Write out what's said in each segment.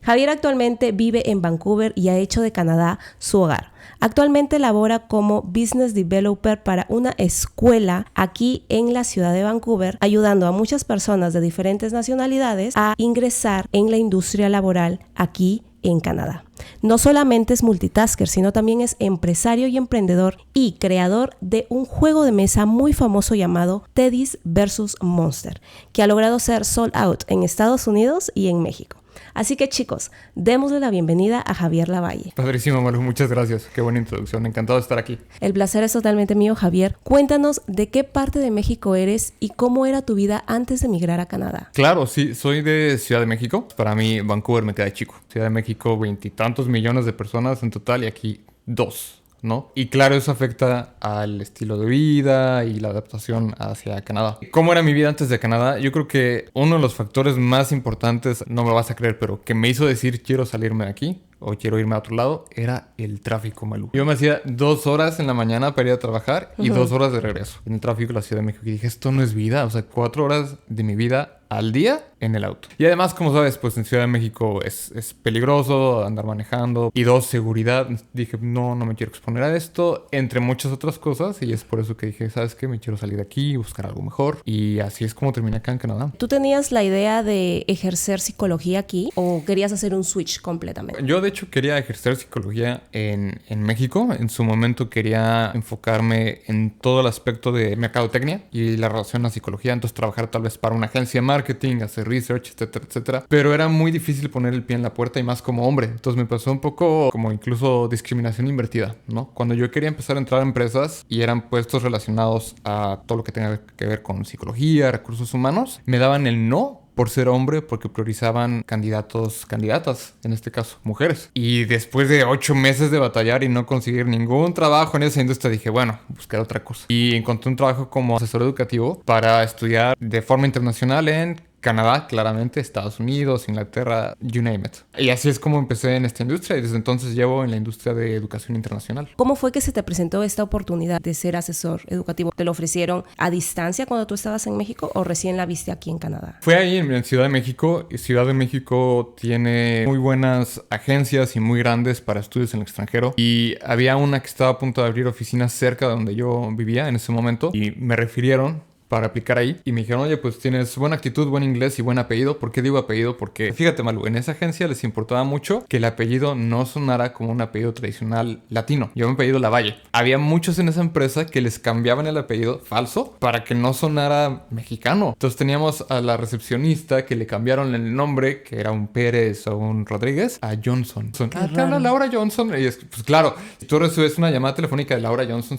Javier actualmente vive en Vancouver y ha hecho de Canadá su hogar. Actualmente labora como Business Developer para una escuela aquí en la ciudad de Vancouver, ayudando a muchas personas de diferentes nacionalidades a ingresar en la industria laboral aquí en Canadá. No solamente es multitasker, sino también es empresario y emprendedor y creador de un juego de mesa muy famoso llamado Teddy's vs. Monster, que ha logrado ser sold out en Estados Unidos y en México. Así que chicos, démosle la bienvenida a Javier Lavalle. Padrísimo, Malu, muchas gracias. Qué buena introducción, encantado de estar aquí. El placer es totalmente mío, Javier. Cuéntanos de qué parte de México eres y cómo era tu vida antes de emigrar a Canadá. Claro, sí, soy de Ciudad de México. Para mí, Vancouver me queda chico. Ciudad de México, 20 y tantos millones de personas en total y aquí 2. ¿No? Y claro, eso afecta al estilo de vida y la adaptación hacia Canadá. ¿Cómo era mi vida antes de Canadá? Yo creo que uno de los factores más importantes, no me lo vas a creer, pero que me hizo decir quiero salirme de aquí o quiero irme a otro lado, era el tráfico, Malú. Yo me hacía 2 horas en la mañana para ir a trabajar y 2 horas de regreso en el tráfico de la Ciudad de México. Y dije, esto no es vida, o sea, 4 horas de mi vida al día en el auto. Y además, como sabes, pues en Ciudad de México es peligroso andar manejando. Y 2, seguridad. Dije, no me quiero exponer a esto, entre muchas otras cosas. Y es por eso que dije, ¿sabes qué? Me quiero salir de aquí y buscar algo mejor. Y así es como terminé acá en Canadá. ¿Tú tenías la idea de ejercer psicología aquí o querías hacer un switch completamente? Yo, de hecho, quería ejercer psicología en México. En su momento quería enfocarme en todo el aspecto de mercadotecnia y la relación a psicología. Entonces, trabajar tal vez para una agencia de marketing, hacer research, etcétera, etcétera. Pero era muy difícil poner el pie en la puerta y más como hombre. Entonces me pasó un poco como incluso discriminación invertida, ¿no? Cuando yo quería empezar a entrar a empresas y eran puestos relacionados a todo lo que tenga que ver con psicología, recursos humanos, me daban el no por ser hombre, porque priorizaban candidatas, en este caso, mujeres. Y después de 8 meses de batallar y no conseguir ningún trabajo en esa industria, dije, bueno, buscar otra cosa. Y encontré un trabajo como asesor educativo para estudiar de forma internacional en Canadá, claramente, Estados Unidos, Inglaterra, you name it. Y así es como empecé en esta industria y desde entonces llevo en la industria de educación internacional. ¿Cómo fue que se te presentó esta oportunidad de ser asesor educativo? ¿Te lo ofrecieron a distancia cuando tú estabas en México o recién la viste aquí en Canadá? Fue ahí en Ciudad de México. Ciudad de México tiene muy buenas agencias y muy grandes para estudios en el extranjero. Y había una que estaba a punto de abrir oficinas cerca de donde yo vivía en ese momento y me refirieron para aplicar ahí y me dijeron, oye, pues tienes buena actitud, buen inglés y buen apellido. ¿Por qué digo apellido? Porque fíjate, Malu, en esa agencia les importaba mucho que el apellido no sonara como un apellido tradicional latino. Yo me apellido Lavalle. Había muchos en esa empresa que les cambiaban el apellido falso para que no sonara mexicano. Entonces teníamos a la recepcionista que le cambiaron el nombre, que era un Pérez o un Rodríguez, a Johnson. Te habla Laura Johnson. Y es, pues claro, si tú recibes una llamada telefónica de Laura Johnson,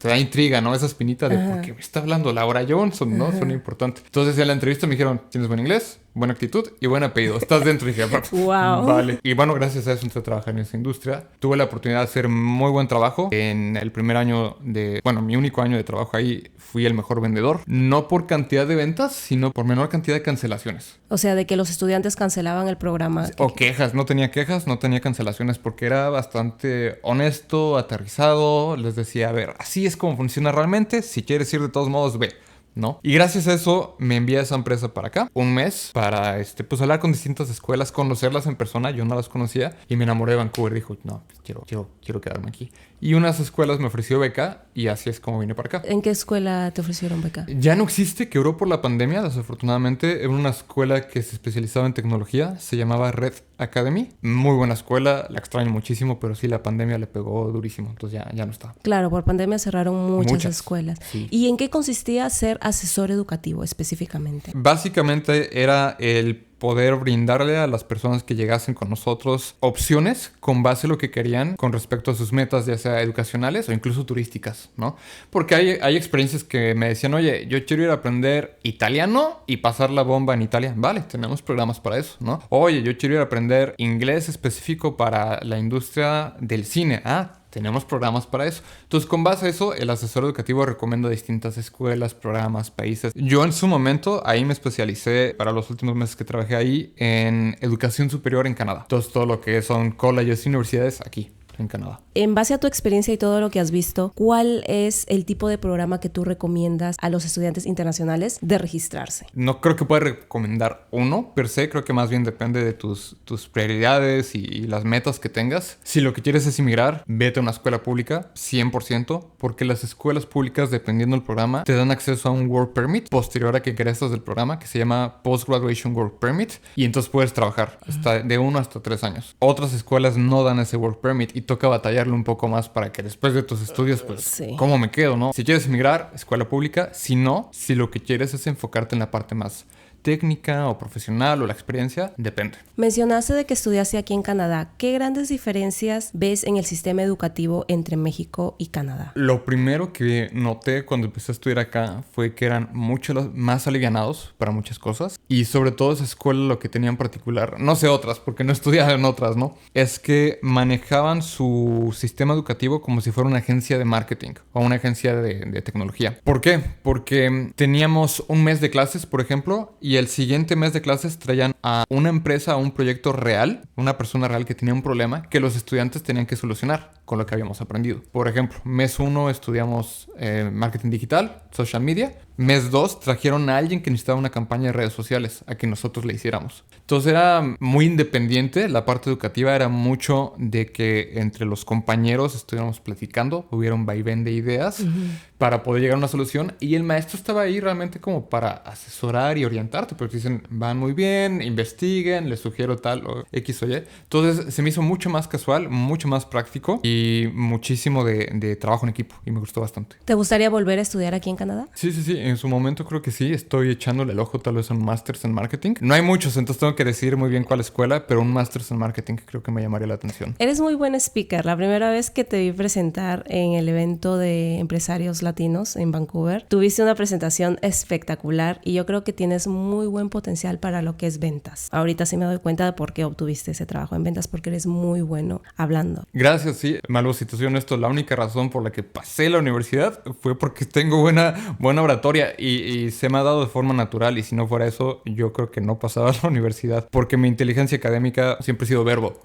te da intriga, ¿no? Esa espinita de ¿por qué me está hablando Laura Johnson, ¿no? Suena importante. Entonces en la entrevista me dijeron, ¿tienes buen inglés? Buena actitud y buen apellido. Estás dentro. Y dije, wow. Vale. Y bueno, gracias a eso entré a trabajar en esa industria. Tuve la oportunidad de hacer muy buen trabajo. En el primer año mi único año de trabajo ahí, fui el mejor vendedor. No por cantidad de ventas, sino por menor cantidad de cancelaciones. O sea, de que los estudiantes cancelaban el programa. O quejas. No tenía cancelaciones porque era bastante honesto, aterrizado. Les decía, a ver, así es como funciona realmente. Si quieres ir de todos modos, ve. ¿No? Y gracias a eso me envié a esa empresa para acá, un mes, para pues hablar con distintas escuelas, conocerlas en persona. Yo no las conocía y me enamoré de Vancouver. Dijo, no, pues quiero quedarme aquí. Y unas escuelas me ofreció beca y así es como vine para acá. ¿En qué escuela te ofrecieron beca? Ya no existe, quebró por la pandemia, desafortunadamente. Era una escuela que se especializaba en tecnología, se llamaba Red Academy. Muy buena escuela, la extraño muchísimo, pero sí la pandemia le pegó durísimo, entonces ya no está. Claro, por pandemia cerraron muchas escuelas. Sí. ¿Y en qué consistía ser asesor educativo específicamente? Básicamente era el poder brindarle a las personas que llegasen con nosotros opciones con base a lo que querían con respecto a sus metas, ya sea educacionales o incluso turísticas, ¿no? Porque hay experiencias que me decían, oye, yo quiero ir a aprender italiano y pasar la bomba en Italia. Vale, tenemos programas para eso, ¿no? Oye, yo quiero ir a aprender inglés específico para la industria del cine. Tenemos programas para eso. Entonces, con base a eso, el asesor educativo recomienda distintas escuelas, programas, países. Yo en su momento ahí me especialicé para los últimos meses que trabajé ahí en educación superior en Canadá. Entonces, todo lo que son colleges y universidades aquí en Canadá. En base a tu experiencia y todo lo que has visto, ¿cuál es el tipo de programa que tú recomiendas a los estudiantes internacionales de registrarse? No creo que pueda recomendar uno per se, creo que más bien depende de tus prioridades y las metas que tengas. Si lo que quieres es inmigrar, vete a una escuela pública, 100%, porque las escuelas públicas, dependiendo del programa, te dan acceso a un Work Permit posterior a que egresas del programa, que se llama Post Graduation Work Permit, y entonces puedes trabajar de 1 hasta 3 años. Otras escuelas no dan ese Work Permit y toca batallarlo un poco más para que después de tus estudios, pues, Sí. ¿cómo me quedo, no? Si quieres emigrar, escuela pública. Si no, si lo que quieres es enfocarte en la parte más técnica o profesional o la experiencia, depende. Mencionaste de que estudiaste aquí en Canadá. ¿Qué grandes diferencias ves en el sistema educativo entre México y Canadá? Lo primero que noté cuando empecé a estudiar acá fue que eran mucho más alivianados para muchas cosas. Y sobre todo esa escuela lo que tenía en particular, no sé otras, porque no estudiaba en otras, ¿no? Es que manejaban su sistema educativo como si fuera una agencia de marketing o una agencia de tecnología. ¿Por qué? Porque teníamos un mes de clases, por ejemplo, y el siguiente mes de clases traían a una empresa, a un proyecto real, una persona real que tenía un problema que los estudiantes tenían que solucionar con lo que habíamos aprendido. Por ejemplo, mes 1 estudiamos marketing digital, social media. Mes 2 trajeron a alguien que necesitaba una campaña de redes sociales a que nosotros le hiciéramos. Entonces era muy independiente, la parte educativa era mucho de que entre los compañeros estuviéramos platicando, hubiera un vaivén de ideas para poder llegar a una solución, y el maestro estaba ahí realmente como para asesorar y orientarte, porque dicen, van muy bien, investiguen, les sugiero tal o X o Y. Entonces se me hizo mucho más casual, mucho más práctico y muchísimo de trabajo en equipo, y me gustó bastante. ¿Te gustaría volver a estudiar aquí en Canadá? Sí, en su momento creo que sí, estoy echándole el ojo tal vez a un Masters en Marketing. No hay muchos, entonces tengo que decidir muy bien cuál escuela, pero un Masters en Marketing creo que me llamaría la atención. Eres muy buen speaker. La primera vez que te vi presentar en el evento de empresarios latinos en Vancouver, tuviste una presentación espectacular y yo creo que tienes muy buen potencial para lo que es ventas. Ahorita sí me doy cuenta de por qué obtuviste ese trabajo en ventas, porque eres muy bueno hablando. Gracias, sí. Malu, si te soy honesto, la única razón por la que pasé la universidad fue porque tengo buena oratoria y se me ha dado de forma natural, y si no fuera eso, yo creo que no pasaba a la universidad, porque mi inteligencia académica siempre ha sido verbo.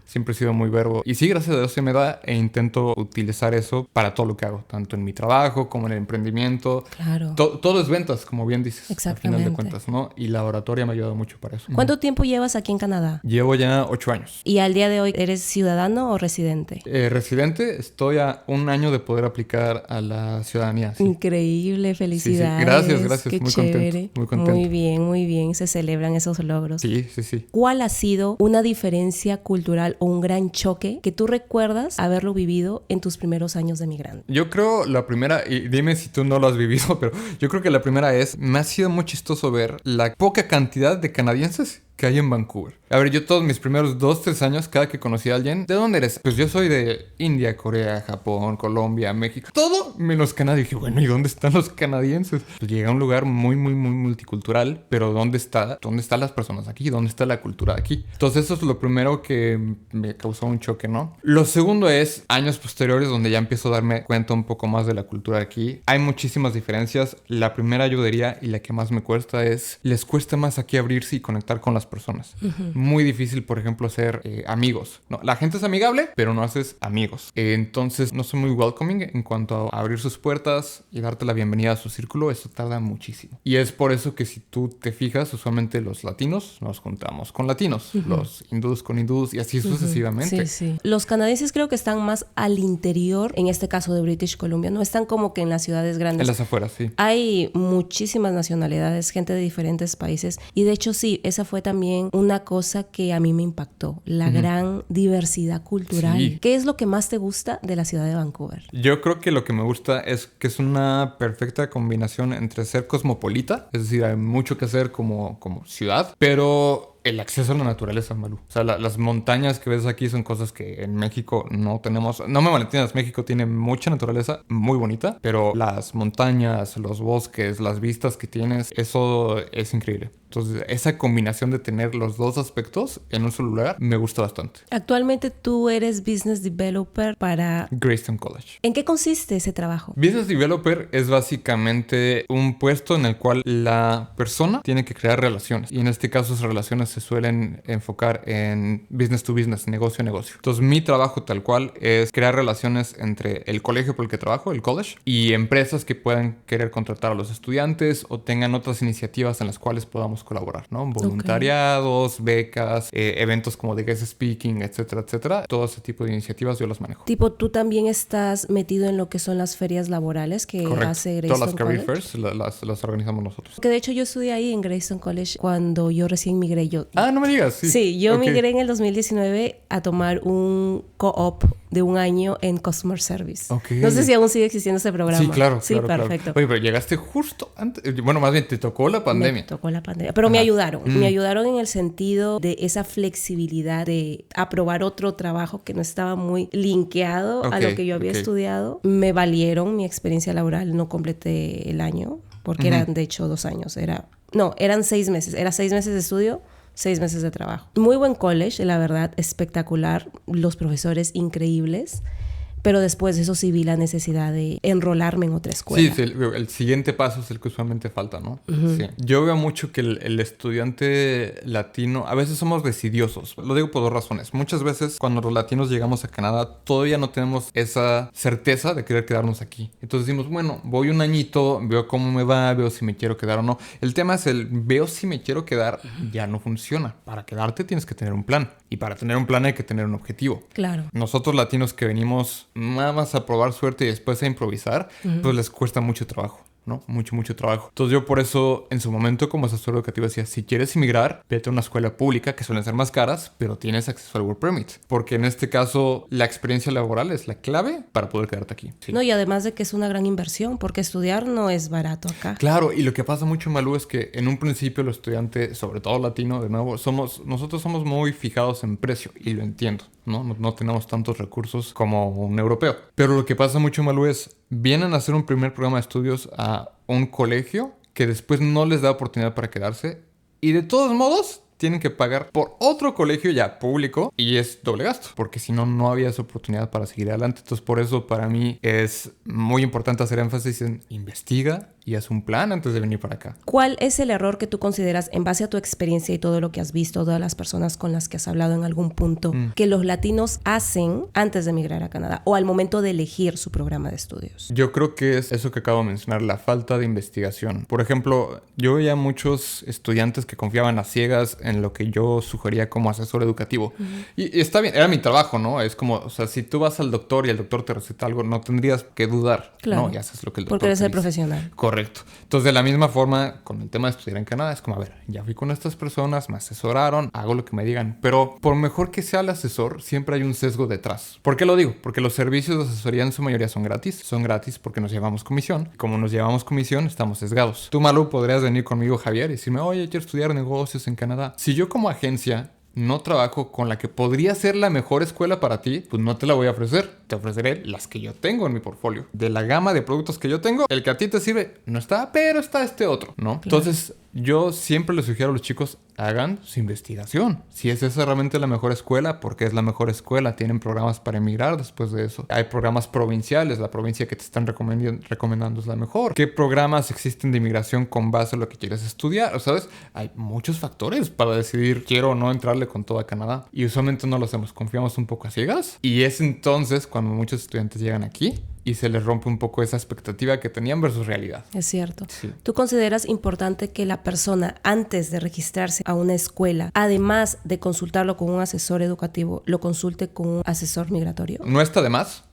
Siempre he sido muy verbo. Y sí, gracias a Dios se me da, e intento utilizar eso para todo lo que hago, tanto en mi trabajo como en el emprendimiento. Claro. Todo es ventas, como bien dices. Exactamente. Al final de cuentas, ¿no? Y la oratoria me ha ayudado mucho para eso. ¿Cuánto tiempo llevas aquí en Canadá? Llevo ya 8 años. ¿Y al día de hoy eres ciudadano o residente? Residente, estoy a un año de poder aplicar a la ciudadanía. Sí. Increíble, felicidades. Sí. Gracias. Qué Muy chévere. contento. Muy bien. Se celebran esos logros. Sí. ¿Cuál ha sido una diferencia cultural o un gran choque que tú recuerdas haberlo vivido en tus primeros años de migrante? Yo creo la primera, y dime si tú no lo has vivido, pero yo creo que la primera me ha sido muy chistoso ver la poca cantidad de canadienses que hay en Vancouver. A ver, yo todos mis primeros 2-3 años, cada que conocí a alguien, ¿de dónde eres? Pues yo soy de India, Corea, Japón, Colombia, México. Todo menos Canadá. Y dije, bueno, ¿y dónde están los canadienses? Pues llegué a un lugar muy multicultural, pero ¿dónde están las personas aquí? ¿Dónde está la cultura aquí? Entonces eso es lo primero que me causó un choque, ¿no? Lo segundo es años posteriores, donde ya empiezo a darme cuenta un poco más de la cultura aquí. Hay muchísimas diferencias. La primera yo diría, y la que más me cuesta, es les cuesta más aquí abrirse y conectar con las personas. Muy difícil, por ejemplo, ser amigos. No, la gente es amigable, pero no haces amigos. Entonces no soy muy welcoming en cuanto a abrir sus puertas y darte la bienvenida a su círculo. Eso tarda muchísimo. Y es por eso que si tú te fijas, usualmente los latinos nos juntamos con latinos, los hindús con hindús y así sucesivamente. Sí. Los canadienses creo que están más al interior, en este caso de British Columbia. No están como que en las ciudades grandes. En las afueras, sí. Hay muchísimas nacionalidades, gente de diferentes países. Y de hecho sí, esa fue también una cosa que a mí me impactó, la gran diversidad cultural. Sí. ¿Qué es lo que más te gusta de la ciudad de Vancouver? Yo creo que lo que me gusta es que es una perfecta combinación entre ser cosmopolita, es decir, hay mucho que hacer como ciudad, pero el acceso a la naturaleza, Malu. O sea, las montañas que ves aquí son cosas que en México no tenemos. No me malentiendas, México tiene mucha naturaleza muy bonita, pero las montañas, los bosques, las vistas que tienes, eso es increíble. Entonces, esa combinación de tener los dos aspectos en un solo lugar me gusta bastante. Actualmente tú eres Business Developer para... Greystone College. ¿En qué consiste ese trabajo? Business Developer es básicamente un puesto en el cual la persona tiene que crear relaciones. Y en este caso, esas relaciones se suelen enfocar en business to business, negocio a negocio. Entonces, mi trabajo tal cual es crear relaciones entre el colegio por el que trabajo, el college, y empresas que puedan querer contratar a los estudiantes o tengan otras iniciativas en las cuales podamos colaborar, ¿no? Voluntariados, becas, eventos como de guest speaking, etcétera, etcétera. Todo ese tipo de iniciativas yo las manejo. Tipo, tú también estás metido en lo que son las ferias laborales que hace Greystone Todas las career College. fairs las organizamos nosotros. Que de hecho yo estudié ahí en Greystone College cuando yo recién migré. No me digas. Sí, yo migré en el 2019 a tomar un co-op de un año en Customer Service. No sé si aún sigue existiendo ese programa. Sí, claro. Sí, perfecto. Oye, pero llegaste justo antes. Bueno, más bien te tocó la pandemia. Me tocó la pandemia. Pero me ayudaron. Me ayudaron en el sentido de esa flexibilidad de aprobar otro trabajo que no estaba muy linkeado a lo que yo había estudiado. Me valieron mi experiencia laboral. No completé el año porque eran de hecho 2 años. Eran 6 meses. Era 6 meses de estudio, 6 meses de trabajo. Muy buen college, la verdad, espectacular. Los profesores increíbles. Pero después de eso sí vi la necesidad de enrolarme en otra escuela. Sí, el siguiente paso es el que usualmente falta, ¿no? Sí. Yo veo mucho que el estudiante latino, a veces somos decidiosos. Lo digo por 2 razones. Muchas veces cuando los latinos llegamos a Canadá, todavía no tenemos esa certeza de querer quedarnos aquí. Entonces decimos, bueno, voy un añito, veo cómo me va, veo si me quiero quedar o no. El tema es veo si me quiero quedar, ya no funciona. Para quedarte tienes que tener un plan. Y para tener un plan hay que tener un objetivo. Claro. Nosotros latinos que venimos nada más a probar suerte y después a improvisar, pues les cuesta mucho trabajo, ¿no? Mucho trabajo. Entonces yo por eso en su momento como asesor educativo decía, si quieres emigrar, vete a una escuela pública que suelen ser más caras, pero tienes acceso al work permit. Porque en este caso la experiencia laboral es la clave para poder quedarte aquí. Sí. No, y además de que es una gran inversión, porque estudiar no es barato acá. Claro, y lo que pasa mucho, Malú, es que en un principio el estudiante, sobre todo latino, de nuevo, nosotros somos muy fijados en precio, y lo entiendo, ¿no? No tenemos tantos recursos como un europeo. Pero lo que pasa mucho, Malú, es vienen a hacer un primer programa de estudios a un colegio que después no les da oportunidad para quedarse y de todos modos tienen que pagar por otro colegio ya público y es doble gasto, porque si no, no había esa oportunidad para seguir adelante. Entonces, por eso para mí es muy importante hacer énfasis en investiga y haz un plan antes de venir para acá. ¿Cuál es el error que tú consideras, en base a tu experiencia y todo lo que has visto, todas las personas con las que has hablado en algún punto, que los latinos hacen antes de emigrar a Canadá o al momento de elegir su programa de estudios? Yo creo que es eso que acabo de mencionar, la falta de investigación. Por ejemplo, yo veía muchos estudiantes que confiaban a ciegas en lo que yo sugería como asesor educativo. Y está bien, era mi trabajo, ¿no? Es como, o sea, si tú vas al doctor y el doctor te receta algo, no tendrías que dudar, claro, ¿no? Y haces lo que el doctor porque eres te el dice. Profesional. Correcto. Entonces, de la misma forma, con el tema de estudiar en Canadá, es como, a ver, ya fui con estas personas, me asesoraron, hago lo que me digan. Pero por mejor que sea el asesor, siempre hay un sesgo detrás. ¿Por qué lo digo? Porque los servicios de asesoría en su mayoría son gratis. Son gratis porque nos llevamos comisión. Como nos llevamos comisión, estamos sesgados. Tú, Malú, podrías venir conmigo, Javier, y decirme, oye, quiero estudiar negocios en Canadá. Si yo como agencia no trabajo con la que podría ser la mejor escuela para ti, pues no te la voy a ofrecer. Te ofreceré las que yo tengo en mi portfolio. De la gama de productos que yo tengo, el que a ti te sirve no está, pero está este otro, ¿no? Claro. Entonces, yo siempre les sugiero a los chicos, hagan su investigación. Si es esa realmente la mejor escuela, porque es la mejor escuela. Tienen programas para emigrar después de eso. Hay programas provinciales. La provincia que te están recomendando es la mejor. ¿Qué programas existen de inmigración con base a lo que quieres estudiar? O ¿sabes? Hay muchos factores para decidir quiero o no entrarle con todo a Canadá. Y usualmente no lo hacemos. Confiamos un poco a ciegas. Y es entonces cuando muchos estudiantes llegan aquí y se les rompe un poco esa expectativa que tenían versus realidad. Es cierto. Sí. ¿Tú consideras importante que la persona, antes de registrarse a una escuela, además de consultarlo con un asesor educativo, lo consulte con un asesor migratorio? No está de más,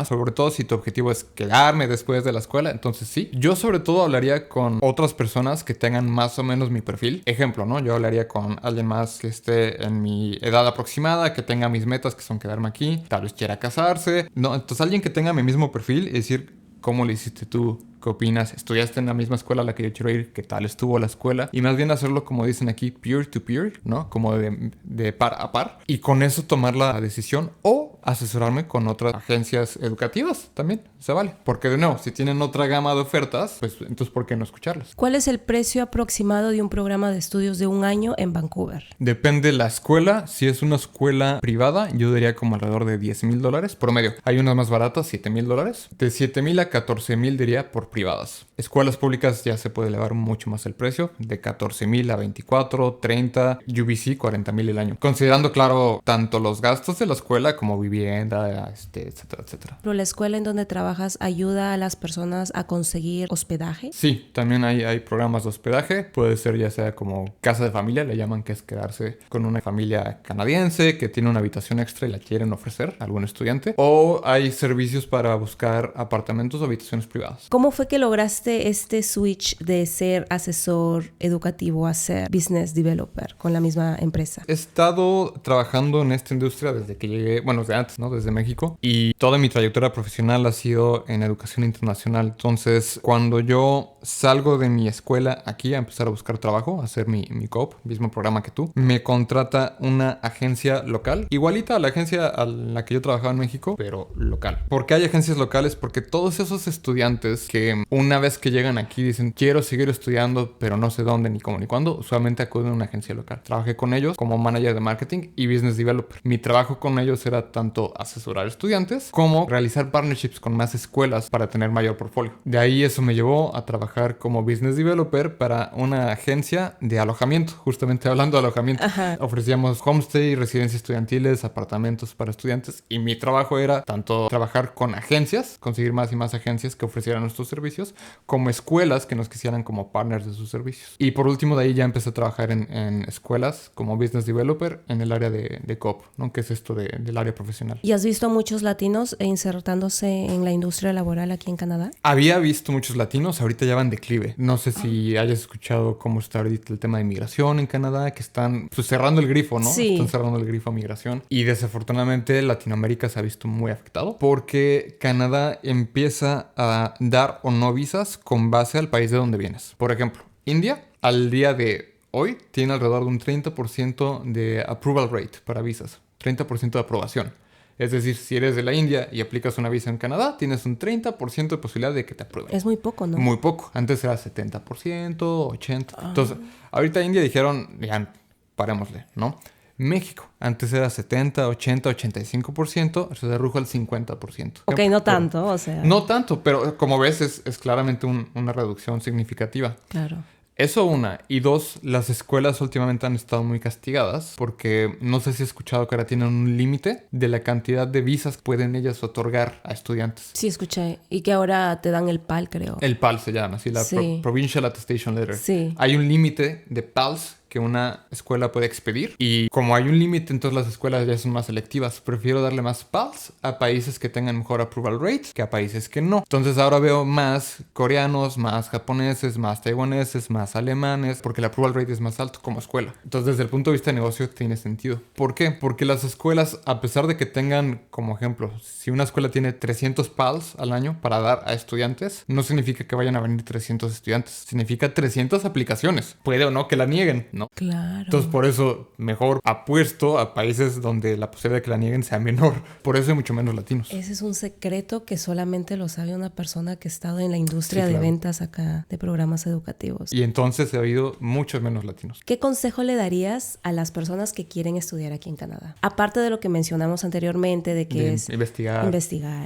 sobre todo si tu objetivo es quedarme después de la escuela, entonces sí. Yo sobre todo hablaría con otras personas que tengan más o menos mi perfil. Ejemplo, ¿no? Yo hablaría con alguien más que esté en mi edad aproximada, que tenga mis metas, que son quedarme aquí, tal vez quiera casarse. No, entonces alguien que tenga mi mismo perfil y decir, ¿cómo le hiciste tú? ¿Qué opinas? ¿Estudiaste en la misma escuela a la que yo quiero ir? ¿Qué tal estuvo la escuela? Y más bien hacerlo como dicen aquí, peer to peer, ¿no? Como de par a par. Y con eso tomar la decisión o asesorarme con otras agencias educativas también. Se vale. Porque de nuevo, si tienen otra gama de ofertas, pues entonces ¿por qué no escucharlas? ¿Cuál es el precio aproximado de un programa de estudios de un año en Vancouver? Depende de la escuela. Si es una escuela privada, yo diría como alrededor de $10,000 promedio. Hay unas más baratas, $7,000. De $7,000 a $14,000 diría por privadas. Escuelas públicas ya se puede elevar mucho más el precio, de $14,000 a $24,000, $30,000, UBC $40,000 el año. Considerando, claro, tanto los gastos de la escuela como vivienda, etcétera, etcétera. ¿Pero la escuela en donde trabajas ayuda a las personas a conseguir hospedaje? Sí, también hay programas de hospedaje. Puede ser ya sea como casa de familia, le llaman, que es quedarse con una familia canadiense que tiene una habitación extra y la quieren ofrecer a algún estudiante. O hay servicios para buscar apartamentos o habitaciones privadas. ¿Cómo fue que lograste este switch de ser asesor educativo a ser business developer con la misma empresa? He estado trabajando en esta industria desde que llegué, bueno, desde antes, ¿no? Desde México. Y toda mi trayectoria profesional ha sido en educación internacional. Entonces, cuando yo salgo de mi escuela aquí a empezar a buscar trabajo, a hacer mi co-op, mismo programa que tú, me contrata una agencia local, igualita a la agencia a la que yo trabajaba en México, pero local. ¿Por qué hay agencias locales? Porque todos esos estudiantes que una vez que llegan aquí dicen, quiero seguir estudiando, pero no sé dónde, ni cómo, ni cuándo, usualmente acuden a una agencia local. Trabajé con ellos como manager de marketing y business developer. Mi trabajo con ellos era tanto asesorar estudiantes como realizar partnerships con más escuelas para tener mayor portfolio. De ahí eso me llevó a trabajar como business developer para una agencia de alojamiento, justamente hablando de alojamiento. Ajá. Ofrecíamos homestay, residencias estudiantiles, apartamentos para estudiantes, y mi trabajo era tanto trabajar con agencias, conseguir más y más agencias que ofrecieran nuestros servicios, como escuelas que nos quisieran como partners de sus servicios. Y por último, de ahí ya empecé a trabajar en escuelas como business developer en el área de co-op, ¿no? Que es esto del área profesional. ¿Y has visto a muchos latinos insertándose en la industria laboral aquí en Canadá? Había visto muchos latinos, ahorita ya van de declive. No sé si hayas escuchado cómo está ahorita el tema de migración en Canadá, que están pues, cerrando el grifo, ¿no? Sí. Están cerrando el grifo a migración. Y desafortunadamente Latinoamérica se ha visto muy afectado porque Canadá empieza a dar o no visas con base al país de donde vienes. Por ejemplo, India, al día de hoy, tiene alrededor de un 30% de approval rate para visas. 30% de aprobación. Es decir, si eres de la India y aplicas una visa en Canadá, tienes un 30% de posibilidad de que te aprueben. Es muy poco, ¿no? Muy poco. Antes era 70%, 80%. Entonces, ahorita India dijeron, ya, parémosle, ¿no? México, antes era 70, 80, 85%, se redujo al 50%. Ok, no tanto, o sea. No tanto, pero como ves es claramente una reducción significativa. Claro. Eso una. Y dos, las escuelas últimamente han estado muy castigadas porque no sé si has escuchado que ahora tienen un límite de la cantidad de visas que pueden ellas otorgar a estudiantes. Sí, escuché. Y que ahora te dan el PAL, creo. El PAL se llama, así, la Sí. Provincial Attestation Letter. Sí. Hay un límite de PALs que una escuela puede expedir. Y como hay un límite, entonces las escuelas ya son más selectivas. Prefiero darle más PALs a países que tengan mejor approval rate que a países que no. Entonces ahora veo más coreanos, más japoneses, más taiwaneses, más alemanes, porque el approval rate es más alto como escuela. Entonces desde el punto de vista de negocio tiene sentido. ¿Por qué? Porque las escuelas, a pesar de que tengan, como ejemplo, si una escuela tiene 300 PALs al año para dar a estudiantes, no significa que vayan a venir 300 estudiantes. Significa 300 aplicaciones. Puede o no que la nieguen, ¿no? Claro. Entonces por eso mejor apuesto a países donde la posibilidad de que la nieguen sea menor. Por eso hay mucho menos latinos. Ese es un secreto que solamente lo sabe una persona que ha estado en la industria Sí, de claro. ventas acá de programas educativos. Y entonces he oído muchos menos latinos. ¿Qué consejo le darías a las personas que quieren estudiar aquí en Canadá? Aparte de lo que mencionamos anteriormente de que De es investigar.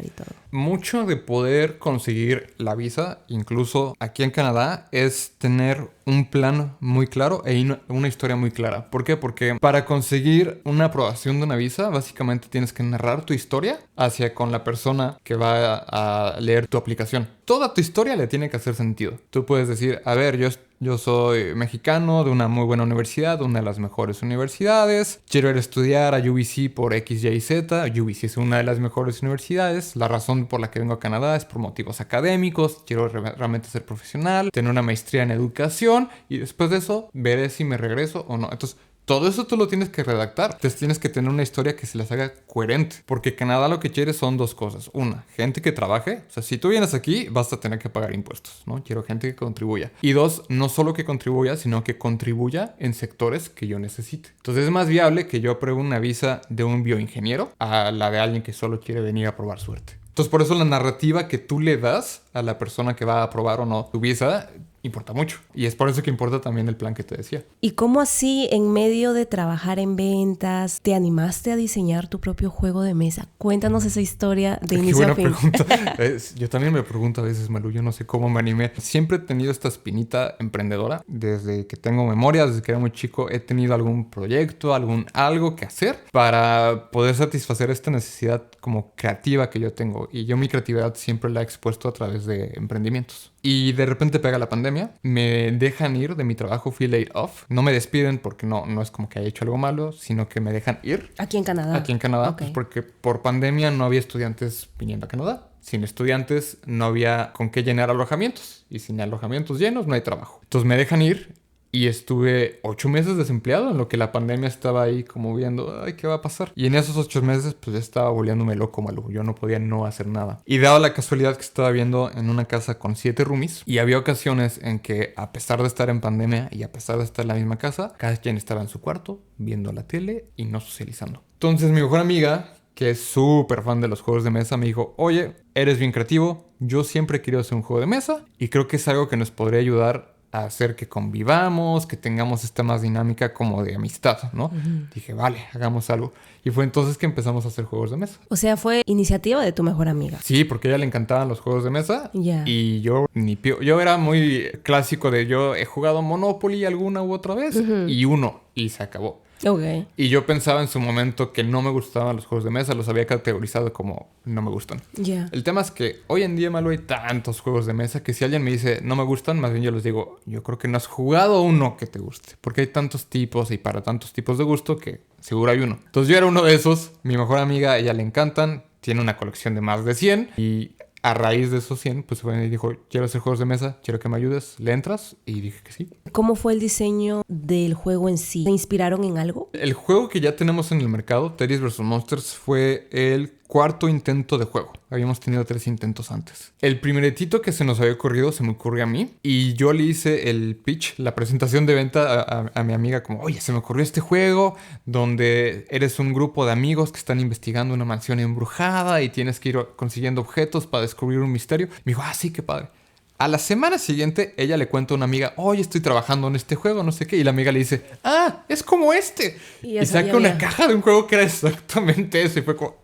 y todo. Mucho de poder conseguir la visa, incluso aquí en Canadá, es tener un plan muy claro e una historia muy clara. ¿Por qué? Porque para conseguir una aprobación de una visa, básicamente tienes que narrar tu historia hacia con la persona que va a leer tu aplicación. Toda tu historia le tiene que hacer sentido. Tú puedes decir, a ver, yo soy mexicano de una muy buena universidad, una de las mejores universidades. Quiero ir a estudiar a UBC por X, Y, Z. UBC es una de las mejores universidades. La razón por la que vengo a Canadá es por motivos académicos. Quiero realmente ser profesional, tener una maestría en educación y después de eso veré si me regreso o no. Entonces, Todo eso tú lo tienes que redactar. Entonces tienes que tener una historia que se les haga coherente. Porque Canadá lo que quiere son dos cosas. Una, gente que trabaje. O sea, si tú vienes aquí, vas a tener que pagar impuestos, ¿no? Quiero gente que contribuya. Y dos, no solo que contribuya, sino que contribuya en sectores que yo necesite. Entonces es más viable que yo apruebe una visa de un bioingeniero a la de alguien que solo quiere venir a probar suerte. Entonces por eso la narrativa que tú le das a la persona que va a aprobar o no tu visa importa mucho. Y es por eso que importa también el plan que te decía. ¿Y cómo así, en medio de trabajar en ventas, te animaste a diseñar tu propio juego de mesa? Cuéntanos esa historia de inicio a fin. Qué buena pregunta. Yo también me pregunto a veces, Malu, yo no sé cómo me animé. Siempre he tenido esta espinita emprendedora. Desde que tengo memoria, desde que era muy chico, he tenido algún proyecto, algo que hacer para poder satisfacer esta necesidad como creativa que yo tengo. Y yo mi creatividad siempre la he expuesto a través de emprendimientos. Y de repente pega la pandemia, me dejan ir de mi trabajo, fui laid off. No me despiden porque no es como que haya hecho algo malo, sino que me dejan ir. Aquí en Canadá. Aquí en Canadá, Okay. pues porque por pandemia no había estudiantes viniendo a Canadá. Sin estudiantes no había con qué llenar alojamientos. Y sin alojamientos llenos no hay trabajo. Entonces me dejan ir. Y estuve 8 meses desempleado, en lo que la pandemia estaba ahí como viendo, ay, ¿qué va a pasar? Y en esos 8 meses, pues estaba volviéndome loco, Malu. Yo no podía no hacer nada. Y daba la casualidad que estaba viendo en una casa con 7 roomies. Y había ocasiones en que, a pesar de estar en pandemia y a pesar de estar en la misma casa, cada quien estaba en su cuarto, viendo la tele y no socializando. Entonces mi mejor amiga, que es súper fan de los juegos de mesa, me dijo, oye, eres bien creativo, yo siempre he querido hacer un juego de mesa y creo que es algo que nos podría ayudar a hacer que convivamos, que tengamos esta más dinámica como de amistad, ¿no? Dije, vale, hagamos algo. Y fue entonces que empezamos a hacer juegos de mesa. O sea, fue iniciativa de tu mejor amiga. Sí, porque a ella le encantaban los juegos de mesa. Ya. Y yo yo era muy clásico de yo he jugado Monopoly alguna u otra vez y uno y se acabó. Ok. Y yo pensaba en su momento que no me gustaban los juegos de mesa, los había categorizado como no me gustan. Ya. El tema es que hoy en día, Malo, hay tantos juegos de mesa que si alguien me dice no me gustan, más bien yo les digo, yo creo que no has jugado uno que te guste. Porque hay tantos tipos y para tantos tipos de gusto que seguro hay uno. Entonces yo era uno de esos, mi mejor amiga, a ella le encantan, tiene una colección de más de 100 y a raíz de esos 100, pues fue y dijo, quiero hacer juegos de mesa, quiero que me ayudes, ¿le entras? Y dije que sí. ¿Cómo fue el diseño del juego en sí? ¿Te inspiraron en algo? El juego que ya tenemos en el mercado, Teddy's vs. Monsters, fue el 4º intento de juego. Habíamos tenido 3 intentos antes. El primeritito que se nos había ocurrido se me ocurrió a mí. Y yo le hice el pitch, la presentación de venta a mi amiga como, oye, se me ocurrió este juego donde eres un grupo de amigos que están investigando una mansión embrujada y tienes que ir consiguiendo objetos para descubrir un misterio. Me dijo, sí, qué padre. A la semana siguiente, ella le cuenta a una amiga, oye, estoy trabajando en este juego, no sé qué. Y la amiga le dice, es como este. Y saca una caja de un juego que era exactamente eso. Y fue como,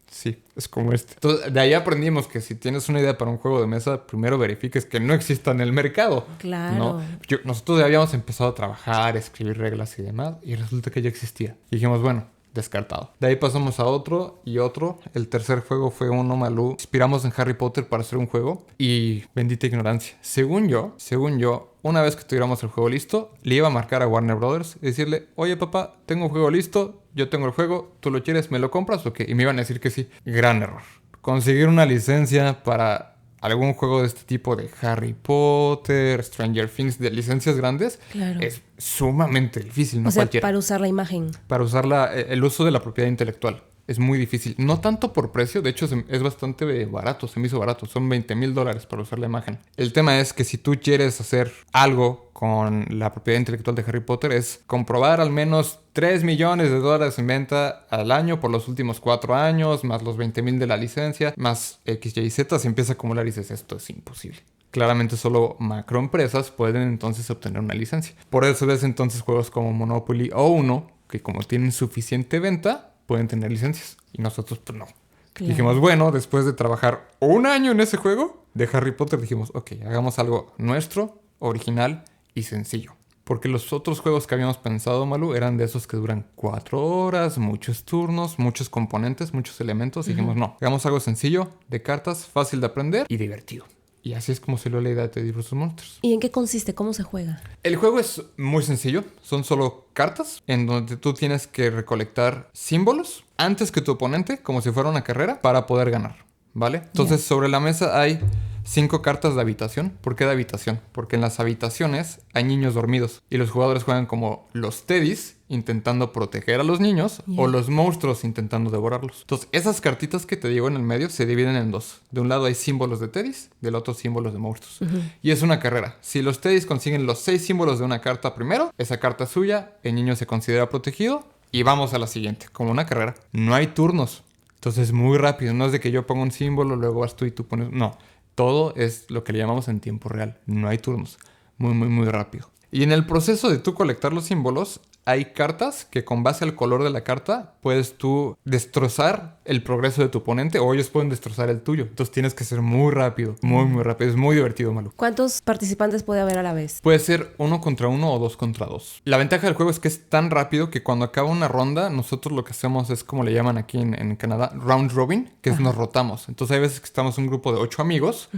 sí, es como este. Entonces, de ahí aprendimos que si tienes una idea para un juego de mesa, primero verifiques que no exista en el mercado. Claro. ¿No? Nosotros ya habíamos empezado a trabajar, a escribir reglas y demás. Y resulta que ya existía. Y dijimos, bueno, descartado. De ahí pasamos a otro y otro. El tercer juego fue uno, Malú. Inspiramos en Harry Potter para hacer un juego y bendita ignorancia. Según yo, una vez que tuviéramos el juego listo, le iba a marcar a Warner Brothers y decirle, oye papá, tengo un juego listo, yo tengo el juego, ¿tú lo quieres? ¿Me lo compras o qué? Y me iban a decir que sí. Gran error. Conseguir una licencia para algún juego de este tipo de Harry Potter, Stranger Things, de licencias grandes, claro, es sumamente difícil, no o sea, cualquiera. para usar la imagen. Para usar el uso de la propiedad intelectual. Es muy difícil. No tanto por precio, de hecho es bastante barato, se me hizo barato. Son $20,000 para usar la imagen. El tema es que si tú quieres hacer algo con la propiedad intelectual de Harry Potter es comprobar al menos $3 millones en venta al año por los últimos 4 años, más los 20,000 de la licencia, más X, Y, Z, se empieza a acumular y dices, esto es imposible. Claramente solo macroempresas pueden entonces obtener una licencia. Por eso ves entonces juegos como Monopoly o Uno, que como tienen suficiente venta, pueden tener licencias. Y nosotros, pues no. Claro. Dijimos, bueno, después de trabajar 1 año en ese juego de Harry Potter, dijimos, ok, hagamos algo nuestro, original y sencillo. Porque los otros juegos que habíamos pensado, Malú, eran de esos que duran 4 horas, muchos turnos, muchos componentes, muchos elementos. Y dijimos, no, hagamos algo sencillo, de cartas, fácil de aprender y divertido. Y así es como se lo la idea de Teddy's vs. Monsters. ¿Y en qué consiste? ¿Cómo se juega? El juego es muy sencillo. Son solo cartas en donde tú tienes que recolectar símbolos antes que tu oponente, como si fuera una carrera, para poder ganar, ¿vale? Entonces, sobre la mesa hay 5 cartas de habitación. ¿Por qué de habitación? Porque en las habitaciones hay niños dormidos y los jugadores juegan como los teddys intentando proteger a los niños o los monstruos intentando devorarlos. Entonces, esas cartitas que te digo en el medio se dividen en dos. De un lado hay símbolos de teddys, del otro símbolos de monstruos. Y es una carrera. Si los teddys consiguen los 6 símbolos de una carta primero, esa carta es suya, el niño se considera protegido y vamos a la siguiente, como una carrera. No hay turnos. Entonces es muy rápido. No es de que yo ponga un símbolo, luego vas tú y tú pones... No. Todo es lo que le llamamos en tiempo real. No hay turnos. Muy, muy, muy rápido. Y en el proceso de tú colectar los símbolos, hay cartas que con base al color de la carta puedes tú destrozar el progreso de tu oponente o ellos pueden destrozar el tuyo. Entonces tienes que ser muy rápido. Muy, muy rápido. Es muy divertido, Malu. ¿Cuántos participantes puede haber a la vez? Puede ser 1 contra 1 o 2 contra 2. La ventaja del juego es que es tan rápido que cuando acaba una ronda, nosotros lo que hacemos es como le llaman aquí en Canadá, round robin, que es nos rotamos. Entonces hay veces que estamos un grupo de 8 amigos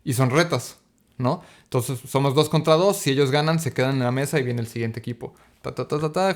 y son retas, ¿no? Entonces somos 2 contra 2, si ellos ganan se quedan en la mesa y viene el siguiente equipo.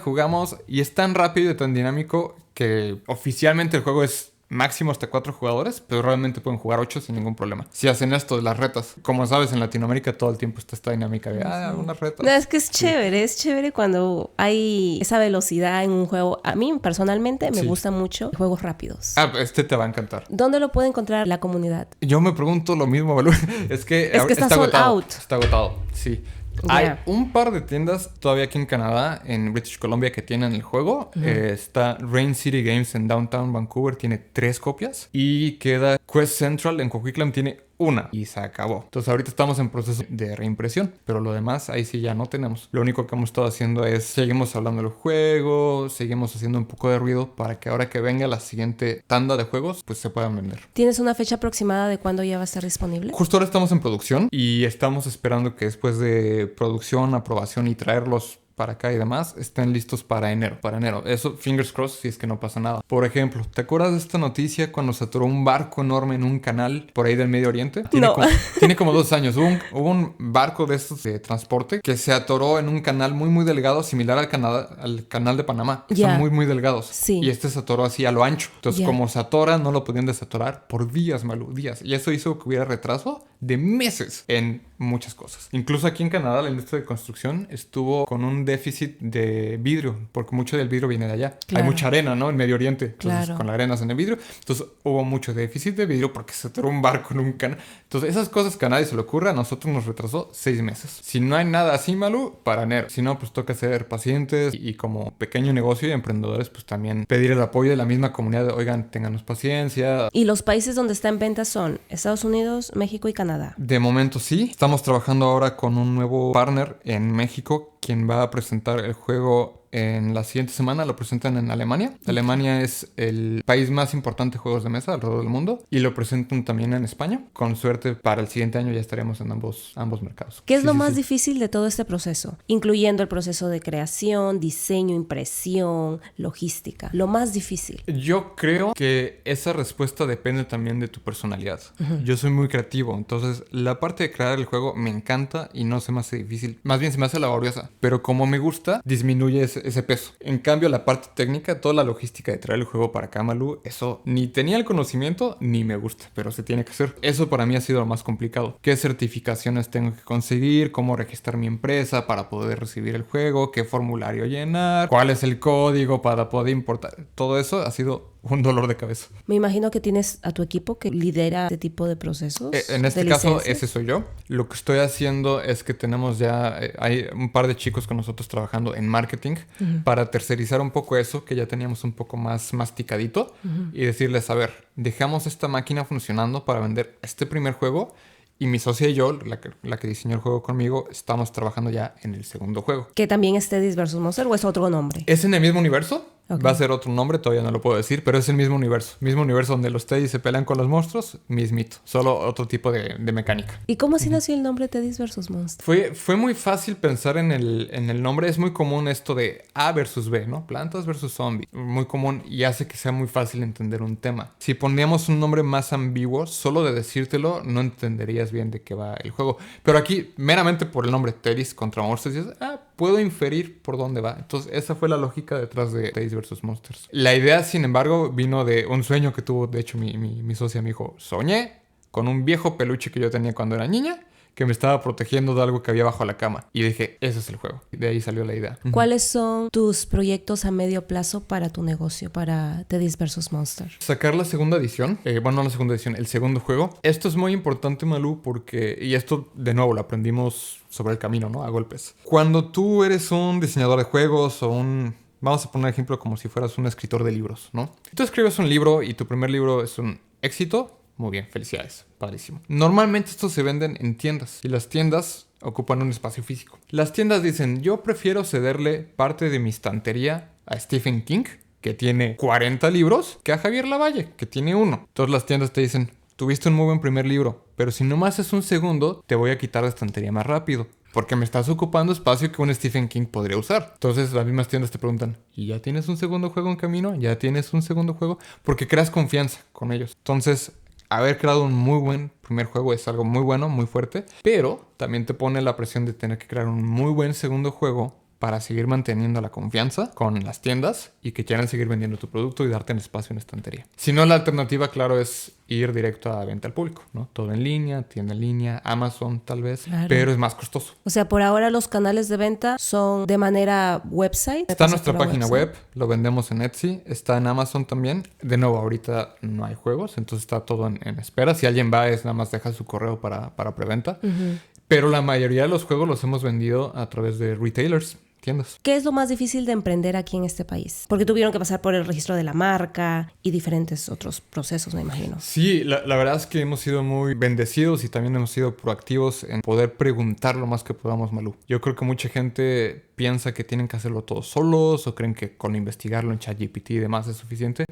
Jugamos y es tan rápido y tan dinámico que oficialmente el juego es máximo hasta 4 jugadores, pero realmente pueden jugar 8 sin ningún problema. Si hacen esto de las retas, como sabes, en Latinoamérica todo el tiempo está esta dinámica de, unas retas. No, es que es chévere cuando hay esa velocidad en un juego. A mí personalmente me gustan mucho juegos rápidos. Este te va a encantar. ¿Dónde lo puede encontrar la comunidad? Yo me pregunto lo mismo, Balú. Es que está sold out. Está agotado, sí. Hay un par de tiendas todavía aquí en Canadá, en British Columbia, que tienen el juego. Está Rain City Games en Downtown Vancouver, tiene 3 copias. Y queda Quest Central en Coquitlam, tiene 1. Y se acabó. Entonces ahorita estamos en proceso de reimpresión. Pero lo demás, ahí sí ya no tenemos. Lo único que hemos estado haciendo es, seguimos hablando del juego, seguimos haciendo un poco de ruido para que ahora que venga la siguiente tanda de juegos, pues se puedan vender. ¿Tienes una fecha aproximada de cuándo ya va a estar disponible? Justo ahora estamos en producción y estamos esperando que después de producción, aprobación y traerlos para acá y demás, estén listos para enero. Eso, fingers crossed, si es que no pasa nada. Por ejemplo, ¿te acuerdas de esta noticia cuando se atoró un barco enorme en un canal por ahí del Medio Oriente? Tiene como 2 años. Hubo un barco de estos de transporte que se atoró en un canal muy, muy delgado, similar al canal de Panamá. Son muy, muy delgados. Sí. Y este se atoró así a lo ancho. Entonces, como se atora, no lo podían desatorar por días, Malu, días. Y eso hizo que hubiera retraso de meses en muchas cosas. Incluso aquí en Canadá la industria de construcción estuvo con un déficit de vidrio, porque mucho del vidrio viene de allá. Claro. Hay mucha arena, ¿no? En Medio Oriente. Entonces, con la arena en el vidrio. Entonces, hubo mucho déficit de vidrio porque se atoró un barco en un canal. Entonces, esas cosas que a nadie se le ocurre, a nosotros nos retrasó 6 meses. Si no hay nada así, Malu, para enero. Si no, pues toca ser pacientes y como pequeño negocio y emprendedores, pues también pedir el apoyo de la misma comunidad de, oigan, ténganos paciencia. ¿Y los países donde está en venta son Estados Unidos, México y Canadá? De momento sí. Estamos trabajando ahora con un nuevo partner en México, quien va a presentar el juego en la siguiente semana. Lo presentan en Alemania. Alemania es el país más importante de juegos de mesa alrededor del mundo. Y lo presentan también en España. Con suerte, para el siguiente año ya estaremos en ambos mercados. ¿Qué es lo más difícil de todo este proceso? Incluyendo el proceso de creación, diseño, impresión, logística. Lo más difícil. Yo creo que esa respuesta depende también de tu personalidad. Yo soy muy creativo. Entonces, la parte de crear el juego me encanta y no se me hace difícil. Más bien se me hace laboriosa. Pero como me gusta, disminuye ese peso. En cambio, la parte técnica, toda la logística de traer el juego para acá, Malu, eso ni tenía el conocimiento ni me gusta, pero se tiene que hacer. Eso para mí ha sido lo más complicado. ¿Qué certificaciones tengo que conseguir? ¿Cómo registrar mi empresa para poder recibir el juego? ¿Qué formulario llenar? ¿Cuál es el código para poder importar? Todo eso ha sido un dolor de cabeza. Me imagino que tienes a tu equipo que lidera este tipo de procesos. En este caso, ese soy yo. Lo que estoy haciendo es que tenemos ya... hay un par de chicos con nosotros trabajando en marketing para tercerizar un poco eso, que ya teníamos un poco más masticadito y decirles, a ver, dejamos esta máquina funcionando para vender este primer juego y mi socia y yo, la que diseñó el juego conmigo, estamos trabajando ya en el segundo juego. ¿Que también es Teddy's vs. Monster o es otro nombre? Es en el mismo universo. Okay. Va a ser otro nombre, todavía no lo puedo decir, pero es el mismo universo. Mismo universo donde los Teddy se pelean con los monstruos, mismito. Solo otro tipo de mecánica. ¿Y cómo así nació el nombre Teddy's vs. Monster? Fue muy fácil pensar en el nombre. Es muy común esto de A versus B, ¿no? Plantas versus zombies. Muy común y hace que sea muy fácil entender un tema. Si poníamos un nombre más ambiguo, solo de decírtelo, no entenderías bien de qué va el juego. Pero aquí, meramente por el nombre Teddy's contra Monsters, dices, puedo inferir por dónde va. Entonces, esa fue la lógica detrás de Teddy's vs. Monsters. La idea, sin embargo, vino de un sueño que tuvo, de hecho, mi socia me dijo, soñé con un viejo peluche que yo tenía cuando era niña, que me estaba protegiendo de algo que había bajo la cama. Y dije, ese es el juego. Y de ahí salió la idea. ¿Cuáles son tus proyectos a medio plazo para tu negocio, para Teddy's vs. Monster? Sacar la segunda edición. Bueno, no la segunda edición, el segundo juego. Esto es muy importante, Malú, porque... Y esto, de nuevo, lo aprendimos sobre el camino, ¿no? A golpes. Cuando tú eres un diseñador de juegos o un... Vamos a poner ejemplo como si fueras un escritor de libros, ¿no? Tú escribes un libro y tu primer libro es un éxito. Muy bien, felicidades, padrísimo. Normalmente estos se venden en tiendas y las tiendas ocupan un espacio físico. Las tiendas dicen, yo prefiero cederle parte de mi estantería a Stephen King, que tiene 40 libros, que a Javier Lavalle, que tiene uno. Entonces las tiendas te dicen, tuviste un muy buen primer libro, pero si nomás es un segundo, te voy a quitar la estantería más rápido. Porque me estás ocupando espacio que un Stephen King podría usar. Entonces las mismas tiendas te preguntan, ¿y ya tienes un segundo juego en camino? ¿Ya tienes un segundo juego? Porque creas confianza con ellos. Entonces... haber creado un muy buen primer juego es algo muy bueno, muy fuerte, pero también te pone la presión de tener que crear un muy buen segundo juego para seguir manteniendo la confianza con las tiendas y que quieran seguir vendiendo tu producto y darte un espacio en estantería. Si no, la alternativa, claro, es ir directo a venta al público, ¿no? Todo en línea, tienda en línea, Amazon tal vez, claro. Pero es más costoso. O sea, por ahora los canales de venta son de manera website. Está en nuestra página web, lo vendemos en Etsy, está en Amazon también. De nuevo, ahorita no hay juegos, entonces está todo en espera. Si alguien va, nada más deja su correo para preventa. Uh-huh. Pero la mayoría de los juegos los hemos vendido a través de retailers. Tiendas. ¿Qué es lo más difícil de emprender aquí en este país? Porque tuvieron que pasar por el registro de la marca y diferentes otros procesos, me imagino. Sí, la verdad es que hemos sido muy bendecidos y también hemos sido proactivos en poder preguntar lo más que podamos, Malú. Yo creo que mucha gente piensa que tienen que hacerlo todos solos o creen que con investigarlo en ChatGPT y demás es suficiente.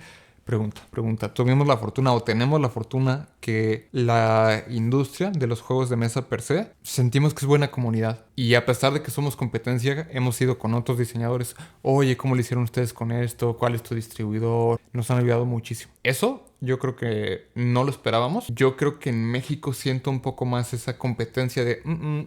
Pregunta. Tuvimos la fortuna o tenemos la fortuna que la industria de los juegos de mesa per se sentimos que es buena comunidad. Y a pesar de que somos competencia, hemos ido con otros diseñadores. Oye, ¿cómo le hicieron ustedes con esto? ¿Cuál es tu distribuidor? Nos han ayudado muchísimo. Eso yo creo que no lo esperábamos. Yo creo que en México siento un poco más esa competencia de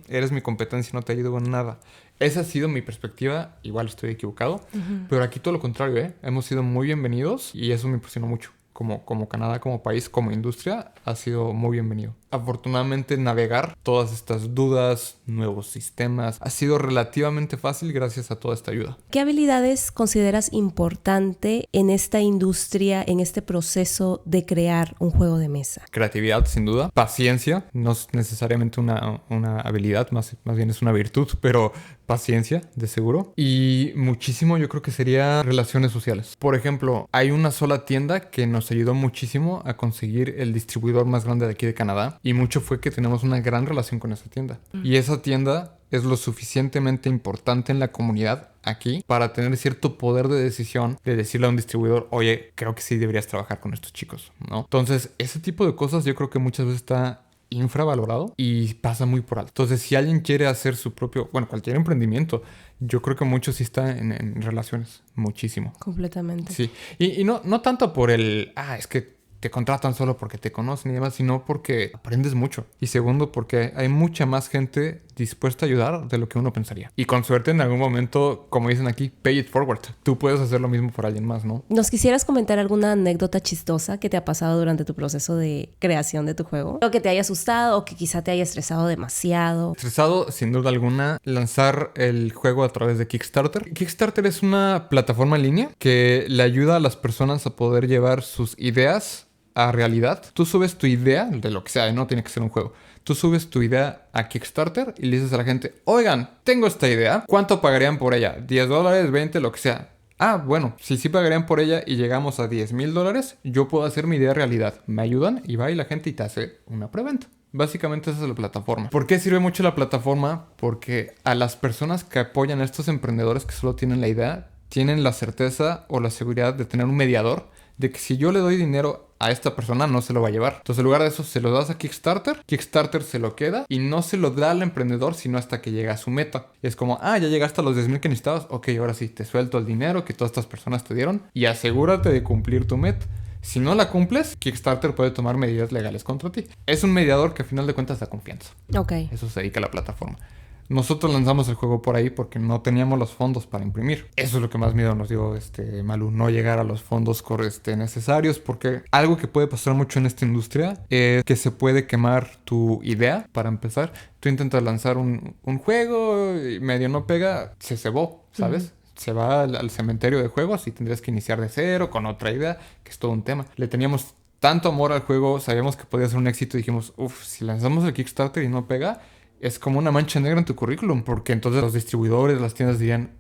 eres mi competencia, no te ayudo en nada. Esa ha sido mi perspectiva, igual estoy equivocado, pero aquí todo lo contrario, ¿eh? Hemos sido muy bienvenidos y eso me impresionó mucho. Como Canadá, como país, como industria, ha sido muy bienvenido. Afortunadamente, navegar todas estas dudas, nuevos sistemas, ha sido relativamente fácil gracias a toda esta ayuda. ¿Qué habilidades consideras importante en esta industria, en este proceso de crear un juego de mesa? Creatividad, sin duda. Paciencia, no es necesariamente una habilidad, más bien es una virtud, pero paciencia, de seguro. Y muchísimo yo creo que sería relaciones sociales. Por ejemplo, hay una sola tienda que nos ayudó muchísimo a conseguir el distribuidor más grande de aquí de Canadá. Y mucho fue que tenemos una gran relación con esa tienda. Y esa tienda es lo suficientemente importante en la comunidad aquí para tener cierto poder de decisión de decirle a un distribuidor, oye, creo que sí deberías trabajar con estos chicos, ¿no? Entonces, ese tipo de cosas yo creo que muchas veces está infravalorado y pasa muy por alto. Entonces, si alguien quiere hacer su propio, cualquier emprendimiento, yo creo que mucho sí está en relaciones, muchísimo. Completamente. Sí, y no tanto por es que te contratan solo porque te conocen y demás, sino porque aprendes mucho. Y segundo, porque hay mucha más gente dispuesta a ayudar de lo que uno pensaría. Y con suerte en algún momento, como dicen aquí, pay it forward. Tú puedes hacer lo mismo por alguien más, ¿no? ¿Nos quisieras comentar alguna anécdota chistosa que te ha pasado durante tu proceso de creación de tu juego? O que te haya asustado o que quizá te haya estresado demasiado. Estresado, sin duda alguna, lanzar el juego a través de Kickstarter. Kickstarter es una plataforma en línea que le ayuda a las personas a poder llevar sus ideas a realidad. Tú subes tu idea, de lo que sea, no tiene que ser un juego. Tú subes tu idea a Kickstarter y le dices a la gente, oigan, tengo esta idea, ¿cuánto pagarían por ella? $10, $20, lo que sea. Bueno, si sí pagarían por ella y llegamos a $10,000, yo puedo hacer mi idea realidad. ¿Me ayudan? Y va y la gente y te hace una preventa. Básicamente esa es la plataforma. ¿Por qué sirve mucho la plataforma? Porque a las personas que apoyan a estos emprendedores que solo tienen la idea, tienen la certeza o la seguridad de tener un mediador de que si yo le doy dinero a esta persona no se lo va a llevar. Entonces en lugar de eso se lo das a Kickstarter, Kickstarter se lo queda y no se lo da al emprendedor sino hasta que llega a su meta. Y es como, ya llegaste a los 10,000 que necesitabas, ok, ahora sí, te suelto el dinero que todas estas personas te dieron y asegúrate de cumplir tu meta. Si no la cumples, Kickstarter puede tomar medidas legales contra ti. Es un mediador que a final de cuentas da confianza. Ok. Eso se dedica a la plataforma. Nosotros lanzamos el juego por ahí porque no teníamos los fondos para imprimir. Eso es lo que más miedo nos dio Malú, no llegar a los fondos necesarios, porque algo que puede pasar mucho en esta industria es que se puede quemar tu idea. Para empezar, tú intentas lanzar un juego y medio no pega, se cebó, ¿sabes? Uh-huh. Se va al cementerio de juegos y tendrías que iniciar de cero con otra idea, que es todo un tema. Le teníamos tanto amor al juego, sabíamos que podía ser un éxito y dijimos, si lanzamos el Kickstarter y no pega, es como una mancha negra en tu currículum, porque entonces los distribuidores, las tiendas dirían,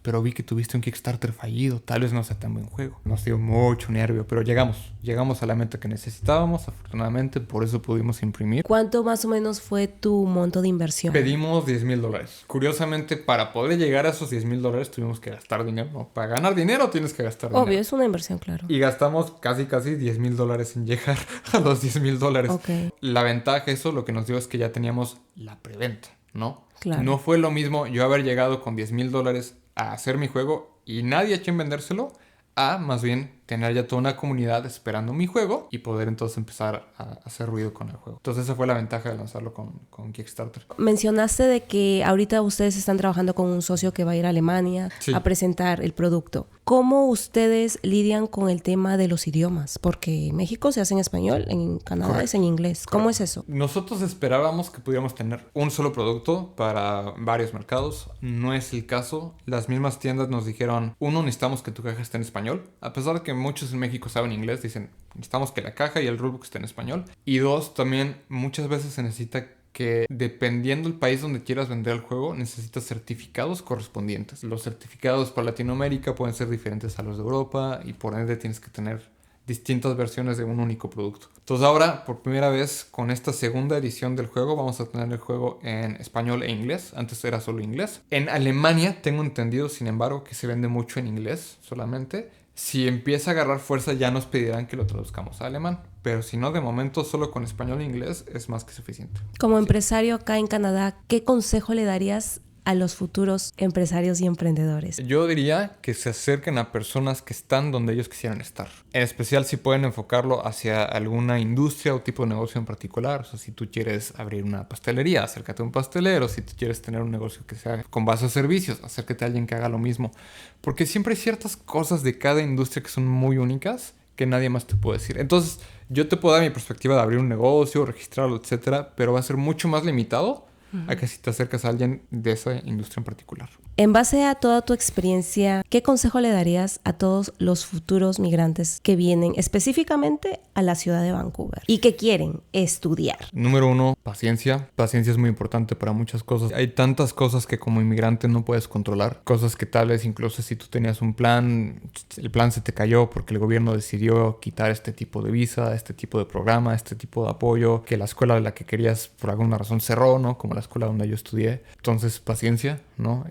pero vi que tuviste un Kickstarter fallido, tal vez no sea tan buen juego. Nos dio mucho nervio, pero llegamos a la meta que necesitábamos, afortunadamente, por eso pudimos imprimir. ¿Cuánto más o menos fue tu monto de inversión? Pedimos $10,000. Curiosamente, para poder llegar a esos $10,000 tuvimos que gastar dinero, ¿no? Para ganar dinero tienes que gastar dinero. Obvio, es una inversión, claro. Y gastamos casi $10,000 en llegar a los $10,000. Okay. La ventaja, eso lo que nos dio es que ya teníamos la preventa, ¿no? Claro. No fue lo mismo yo haber llegado con $10,000 a hacer mi juego y nadie a quien vendérselo, a más bien tener ya toda una comunidad esperando mi juego y poder entonces empezar a hacer ruido con el juego. Entonces esa fue la ventaja de lanzarlo con Kickstarter. Mencionaste de que ahorita ustedes están trabajando con un socio que va a ir a Alemania a presentar el producto. ¿Cómo ustedes lidian con el tema de los idiomas? Porque en México se hace en español, en Canadá es en inglés. ¿Cómo es eso? Nosotros esperábamos que pudiéramos tener un solo producto para varios mercados. No es el caso. Las mismas tiendas nos dijeron, necesitamos que tu caja esté en español. A pesar de que muchos en México saben inglés, dicen, necesitamos que la caja y el rulebook esté en español. Y dos, también muchas veces se necesita que dependiendo del país donde quieras vender el juego, necesitas certificados correspondientes. Los certificados para Latinoamérica pueden ser diferentes a los de Europa y por ende tienes que tener distintas versiones de un único producto. Entonces ahora, por primera vez, con esta segunda edición del juego, vamos a tener el juego en español e inglés. Antes era solo inglés. En Alemania tengo entendido, sin embargo, que se vende mucho en inglés solamente. Si empieza a agarrar fuerza ya nos pedirán que lo traduzcamos a alemán. Pero si no, de momento solo con español e inglés es más que suficiente. Como empresario acá en Canadá, ¿qué consejo le darías a los futuros empresarios y emprendedores? Yo diría que se acerquen a personas que están donde ellos quisieran estar. En especial si pueden enfocarlo hacia alguna industria o tipo de negocio en particular. O sea, si tú quieres abrir una pastelería, acércate a un pastelero. Si tú quieres tener un negocio que sea con base a servicios, acércate a alguien que haga lo mismo. Porque siempre hay ciertas cosas de cada industria que son muy únicas que nadie más te puede decir. Entonces, yo te puedo dar mi perspectiva de abrir un negocio, registrarlo, etcétera, pero va a ser mucho más limitado a que si te acercas a alguien de esa industria en particular. En base a toda tu experiencia, ¿qué consejo le darías a todos los futuros migrantes que vienen específicamente a la ciudad de Vancouver y que quieren estudiar? Número 1, paciencia. Paciencia es muy importante para muchas cosas. Hay tantas cosas que como inmigrante no puedes controlar. Cosas que tal vez incluso si tú tenías un plan, el plan se te cayó porque el gobierno decidió quitar este tipo de visa, este tipo de programa, este tipo de apoyo, que la escuela de la que querías por alguna razón cerró, ¿no? Como la escuela donde yo estudié. Entonces, paciencia, ¿no?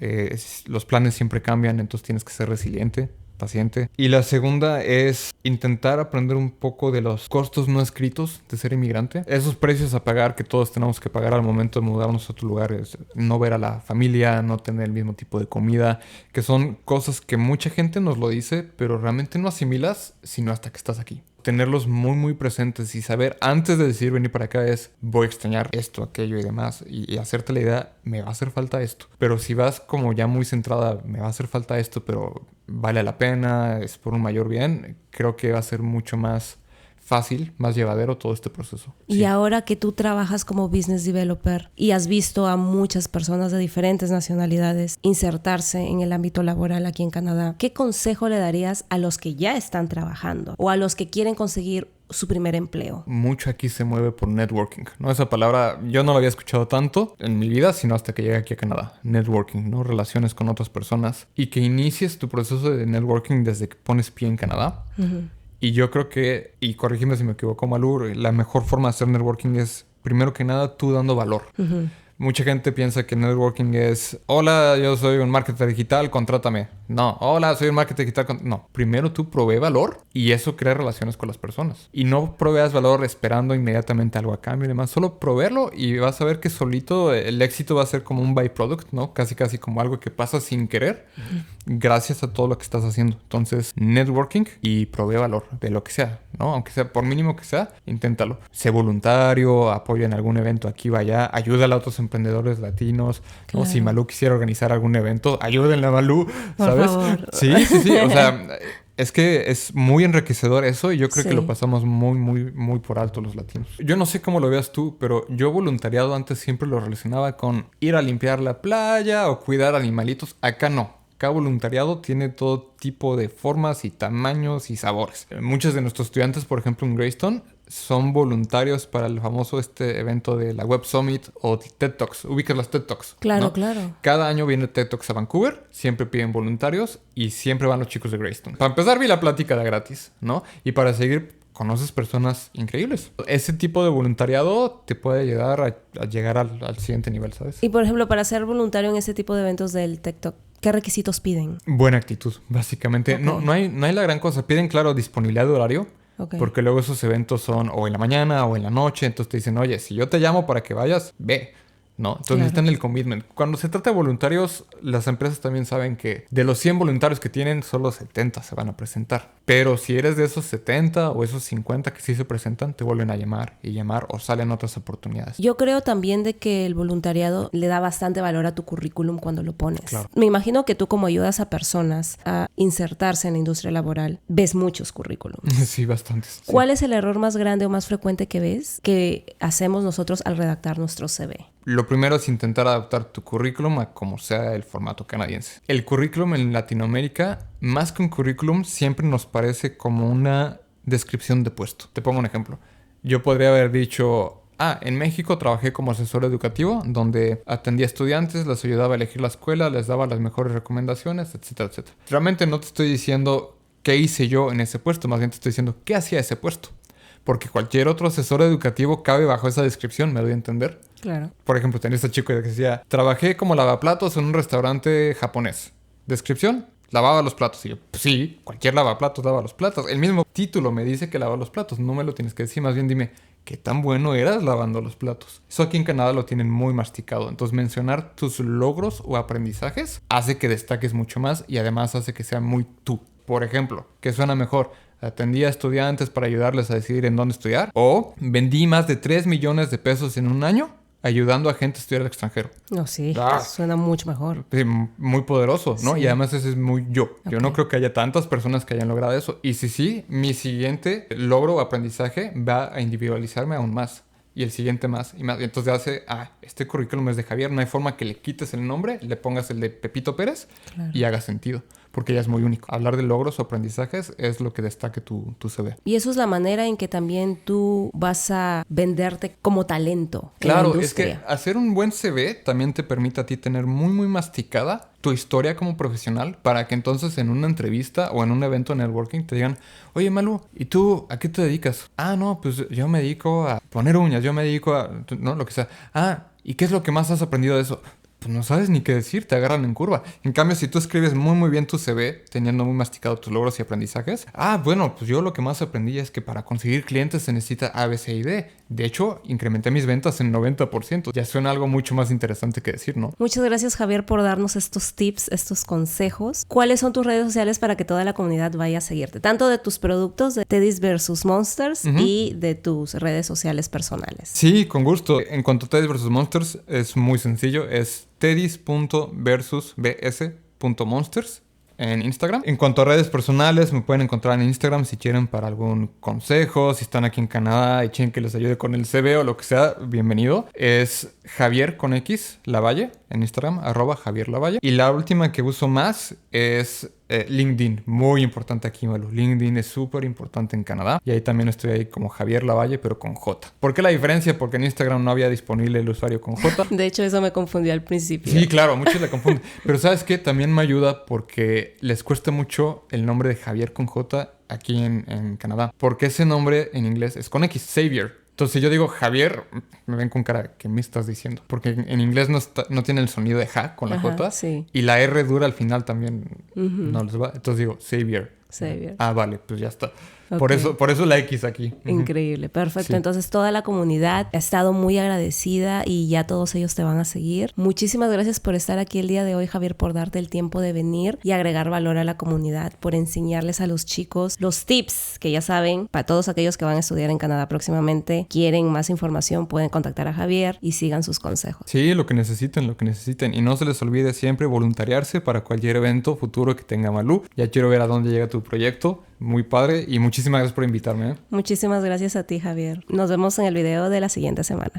Los planes siempre cambian, entonces tienes que ser resiliente, paciente. Y la segunda es intentar aprender un poco de los costos no escritos de ser inmigrante. Esos precios a pagar que todos tenemos que pagar al momento de mudarnos a otro lugar, es no ver a la familia, no tener el mismo tipo de comida, que son cosas que mucha gente nos lo dice, pero realmente no asimilas sino hasta que estás aquí. Tenerlos muy muy presentes y saber antes de decidir venir para acá es voy a extrañar esto, aquello y demás y hacerte la idea, me va a hacer falta esto. Pero si vas como ya muy centrada, me va a hacer falta esto, pero vale la pena, es por un mayor bien, creo que va a ser mucho más fácil, más llevadero todo este proceso. Y sí. Ahora que tú trabajas como business developer y has visto a muchas personas de diferentes nacionalidades insertarse en el ámbito laboral aquí en Canadá, ¿qué consejo le darías a los que ya están trabajando o a los que quieren conseguir su primer empleo? Mucho aquí se mueve por networking, ¿no? Esa palabra yo no la había escuchado tanto en mi vida, sino hasta que llegué aquí a Canadá. Networking, ¿no? Relaciones con otras personas y que inicies tu proceso de networking desde que pones pie en Canadá. Uh-huh. Y yo creo que, y corrígeme si me equivoco, Malú, la mejor forma de hacer networking es, primero que nada, tú dando valor. Uh-huh. Mucha gente piensa que networking es, hola, yo soy un marketer digital, contrátame. No, hola, soy un marketer digital. No, primero tú provee valor y eso crea relaciones con las personas. Y no proveas valor esperando inmediatamente algo a cambio y demás. Solo proveerlo y vas a ver que solito el éxito va a ser como un byproduct, ¿no? Casi como algo que pasa sin querer, gracias a todo lo que estás haciendo. Entonces, networking y provee valor de lo que sea, ¿no? Aunque sea por mínimo que sea, inténtalo. Sé voluntario, apoya en algún evento aquí o allá, ayúdale a otros emprendedores latinos. Claro. O si Malú quisiera organizar algún evento, ayúdenle a Malú, Por ¿sabes? favor. Sí. O sea, es que es muy enriquecedor eso y yo creo Sí. que lo pasamos muy por alto los latinos. Yo no sé cómo lo veas tú, pero yo voluntariado antes siempre lo relacionaba con ir a limpiar la playa o cuidar animalitos. Acá no. Acá voluntariado tiene todo tipo de formas y tamaños y sabores. Muchos de nuestros estudiantes, por ejemplo, en Greystone, son voluntarios para el famoso evento de la Web Summit o TED Talks. Ubicas las TED Talks, Claro, ¿no? claro. Cada año viene TED Talks a Vancouver, siempre piden voluntarios y siempre van los chicos de Greystone. Para empezar, vi la plática de gratis, ¿no? Y para seguir, conoces personas increíbles. Ese tipo de voluntariado te puede ayudar a llegar al siguiente nivel, ¿sabes? Y por ejemplo, para ser voluntario en ese tipo de eventos del TikTok, ¿qué requisitos piden? Buena actitud, básicamente. Ok. No hay la gran cosa. Piden, claro, disponibilidad de horario. Ok. Porque luego esos eventos son o en la mañana o en la noche. Entonces te dicen, oye, si yo te llamo para que vayas, ve. ¿No? Entonces Claro. necesitan el commitment. Cuando se trata de voluntarios, las empresas también saben que de los 100 voluntarios que tienen, solo 70 se van a presentar. Pero si eres de esos 70 o esos 50 que sí se presentan, te vuelven a llamar y llamar o salen otras oportunidades. Yo creo también de que el voluntariado le da bastante valor a tu currículum cuando lo pones. Claro. Me imagino que tú, como ayudas a personas a insertarse en la industria laboral, ves muchos currículums. Sí, bastantes. Sí. ¿Cuál es el error más grande o más frecuente que ves que hacemos nosotros al redactar nuestro CV? Lo primero es intentar adaptar tu currículum a como sea el formato canadiense. El currículum en Latinoamérica, más que un currículum, siempre nos parece como una descripción de puesto. Te pongo un ejemplo. Yo podría haber dicho, en México trabajé como asesor educativo, donde atendía estudiantes, les ayudaba a elegir la escuela, les daba las mejores recomendaciones, etcétera, etcétera. Realmente no te estoy diciendo qué hice yo en ese puesto, más bien te estoy diciendo qué hacía ese puesto. Porque cualquier otro asesor educativo cabe bajo esa descripción, ¿me doy a entender? Claro. Por ejemplo, tenía este chico que decía, trabajé como lavaplatos en un restaurante japonés. ¿Descripción? Lavaba los platos. Y yo, pues sí, cualquier lavaplatos lava los platos. El mismo título me dice que lava los platos. No me lo tienes que decir, más bien dime, ¿qué tan bueno eras lavando los platos? Eso aquí en Canadá lo tienen muy masticado. Entonces mencionar tus logros o aprendizajes hace que destaques mucho más y además hace que sea muy tú. Por ejemplo, ¿qué suena mejor? Atendí a estudiantes para ayudarles a decidir en dónde estudiar. O vendí más de 3 millones de pesos en un año ayudando a gente a estudiar al extranjero. No, sí, Ah. suena mucho mejor. Sí, muy poderoso, ¿no? Sí. Y además ese es muy yo. Yo Ok. no creo que haya tantas personas que hayan logrado eso. Y sí, mi siguiente logro o aprendizaje va a individualizarme aún más. Y el siguiente más y más. Y entonces hace, este currículum es de Javier. No hay forma que le quites el nombre, le pongas el de Pepito Pérez Claro. y haga sentido. Porque ya es muy único. Hablar de logros o aprendizajes es lo que destaque tu CV. Y eso es la manera en que también tú vas a venderte como talento en la Claro, es que industria. hacer un buen CV también te permite a ti tener muy masticada tu historia como profesional para que entonces en una entrevista o en un evento networking te digan, oye Malu, ¿y tú a qué te dedicas? No, pues yo me dedico a poner uñas, yo me dedico a, no, lo que sea. ¿Y qué es lo que más has aprendido de eso? Pues no sabes ni qué decir, te agarran en curva. En cambio, si tú escribes muy bien tu CV, teniendo muy masticado tus logros y aprendizajes, bueno, pues yo lo que más aprendí es que para conseguir clientes se necesita A, B, C y D. De hecho, incrementé mis ventas en 90%. Ya suena algo mucho más interesante que decir, ¿no? Muchas gracias, Javier, por darnos estos tips, estos consejos. ¿Cuáles son tus redes sociales para que toda la comunidad vaya a seguirte? Tanto de tus productos de Teddy's vs. Monsters y de tus redes sociales personales. Sí, con gusto. En cuanto a Teddy's vs. Monsters, es muy sencillo. Es teddys.versus.bs.monsters en Instagram. En cuanto a redes personales, me pueden encontrar en Instagram si quieren para algún consejo. Si están aquí en Canadá y quieren que les ayude con el CV o lo que sea, bienvenido. Es Javier con X Lavalle en Instagram, @Javier Lavalle. Y la última que uso más es LinkedIn. Muy importante aquí, Malu. LinkedIn es súper importante en Canadá. Y ahí también estoy ahí como Javier Lavalle, pero con J. ¿Por qué la diferencia? Porque en Instagram no había disponible el usuario con J. De hecho, eso me confundió al principio. Sí, claro, muchos la confunden. Pero ¿sabes qué? También me ayuda porque les cuesta mucho el nombre de Javier con J aquí en Canadá. Porque ese nombre en inglés es con X, Xavier. Entonces, si yo digo Javier, me ven con cara, ¿qué me estás diciendo? Porque en inglés no tiene el sonido de ja con la Ajá, J. sí. Y la R dura al final también no les va. Entonces digo Xavier. Xavier. Ah, vale, pues ya está. Ok. Por eso la X aquí. Increíble, perfecto. Sí. Entonces toda la comunidad ha estado muy agradecida y ya todos ellos te van a seguir. Muchísimas gracias por estar aquí el día de hoy, Javier, por darte el tiempo de venir y agregar valor a la comunidad, por enseñarles a los chicos los tips que ya saben. Para todos aquellos que van a estudiar en Canadá próximamente, quieren más información, pueden contactar a Javier y sigan sus consejos. Sí, lo que necesiten, lo que necesiten. Y no se les olvide siempre voluntariarse para cualquier evento futuro que tenga Malú. Ya quiero ver a dónde llega tu proyecto. Muy padre y muchísimas gracias por invitarme. Muchísimas gracias a ti, Javier. Nos vemos en el video de la siguiente semana.